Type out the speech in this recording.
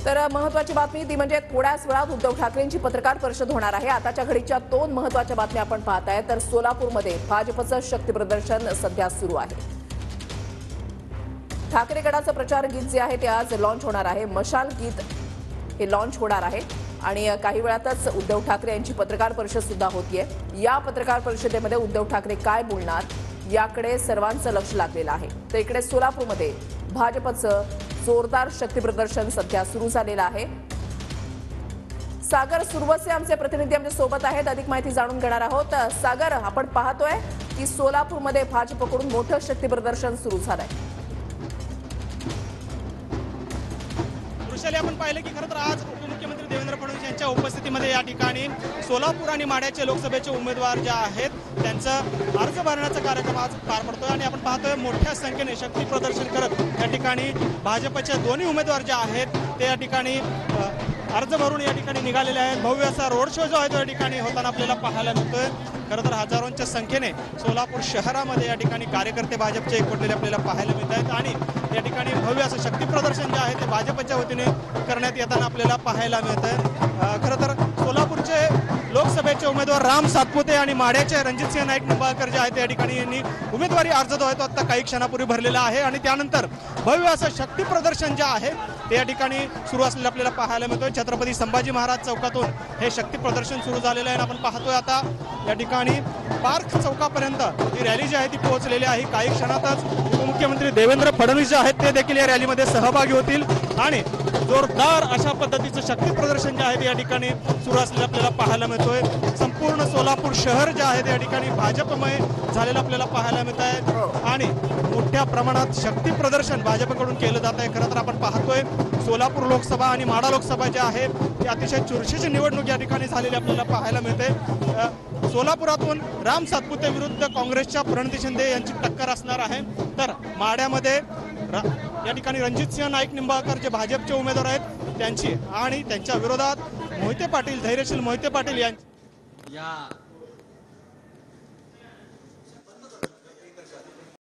तर महत्त्वाची बातमी ती म्हणजे थोड्याच वेळात उद्धव ठाकरेंची पत्रकार परिषद होणार आहे। आताच्या घडीच्या दोन महत्त्वाच्या बातम्या आपण पाहताय। तर सोलापूरमध्ये भाजपचं शक्ती प्रदर्शन सध्या सुरू आहे। ठाकरे गटाचं प्रचार गीत जे आहे ते आज लॉन्च होणार आहे। मशाल गीत हे लॉन्च होणार आहे आणि काही वेळातच उद्धव ठाकरे यांची पत्रकार परिषद सुद्धा होतीये। या पत्रकार परिषदेमध्ये उद्धव ठाकरे काय बोलणार याकडे सर्वांचं लक्ष लागलेलं आहे। तर इकडे सोलापूरमध्ये भाजपचं जोरदार शक्ती प्रदर्शन सध्या सुरू झालेलं आहे। सागर सुरवसे आमचे प्रतिनिधी आमच्या सोबत आहेत, अधिक माहिती जाणून घेणार आहोत। सागर, आपण पाहतोय की सोलापूरमध्ये भाजपकडून मोठं शक्ती प्रदर्शन सुरू झालंय। वृषाली, आपण पाहिलं की खरं तर आज उपमुख्यमंत्री देवेंद्र फडणवीस यांच्या उपस्थितीमध्ये या ठिकाणी सोलापूर आणि माढ्याचे लोकसभेचे उमेदवार जे आहेत त्यांचं अर्ज भरण्याचा कार्यक्रम आज पार पडतोय आणि आपण पाहतोय मोठ्या संख्येने शक्ती प्रदर्शन करत या ठिकाणी भाजपचे दोन्ही उमेदवार जे आहेत ते या ठिकाणी अर्ज भरून या ठिकाणी निघालेले आहेत। भव्य असा रोड शो जो आहे तो या ठिकाणी होताना आपल्याला पाहायला मिळतोय। खरं तर हजारोंच्या संख्येने सोलापूर शहरामध्ये या ठिकाणी कार्यकर्ते भाजपचे एकवटलेले आपल्याला पाहायला मिळत आहेत आणि या ठिकाणी भव्य असं शक्ती प्रदर्शन जे आहे ते भाजपच्या वतीने करण्यात येताना आपल्याला पाहायला मिळत आहे। खरं तर सोलापूरचे लोकसभेचे उमेदवार राम सातपुते आणि माढ्याचे रणजितसिंह नाईक निंबाळकर जे आहेत या ठिकाणी यांनी उमेदवारी अर्ज जो आहे तो आता काही क्षणापूर्वी भरलेला आहे आणि त्यानंतर भव्य असं शक्ती प्रदर्शन जे आहे ते या ठिकाणी सुरू असलेलं आपल्याला पाहायला मिळतोय। छत्रपती संभाजी महाराज चौकातून हे शक्ती प्रदर्शन सुरू झालेलं आहे। आपण पाहतोय आता या ठिकाणी पार्क चौकापर्यंत ही रॅली जी आहे ती पोहोचलेली आहे। काही क्षणातच उपमुख्यमंत्री देवेंद्र फडणवीस जे आहेत ते देखील या रॅलीमध्ये सहभागी होतील आणि जोरदार अशा पद्धतीचं शक्ती प्रदर्शन जे आहे ते या ठिकाणी सुरू असलेलं आपल्याला पाहायला मिळतोय। संपूर्ण सोलापूर शहर जे आहे ते या ठिकाणी भाजपमय झालेलं आपल्याला पाहायला मिळत आहे आणि मोठ्या प्रमाणात शक्ती प्रदर्शन भाजपकडून केलं जात आहे। खरं तर आपण पाहतोय सोलापूर लोकसभा आणि माढा लोकसभा जे आहे ती अतिशय चुरशीची निवडणूक या ठिकाणी झालेली आपल्याला पाहायला मिळते। सोलापुरातून राम सातपुते विरुद्ध काँग्रेसच्या प्रणिती शिंदे यांची टक्कर असणार आहे। तर माढ्यामध्ये या ठिकाणी रणजितसिंह नाईक निंबाळकर जे भाजपचे उमेदवार आहेत त्यांची आणि त्यांच्या विरोधात मोहिते पाटील, धैर्यशील मोहिते पाटील यांची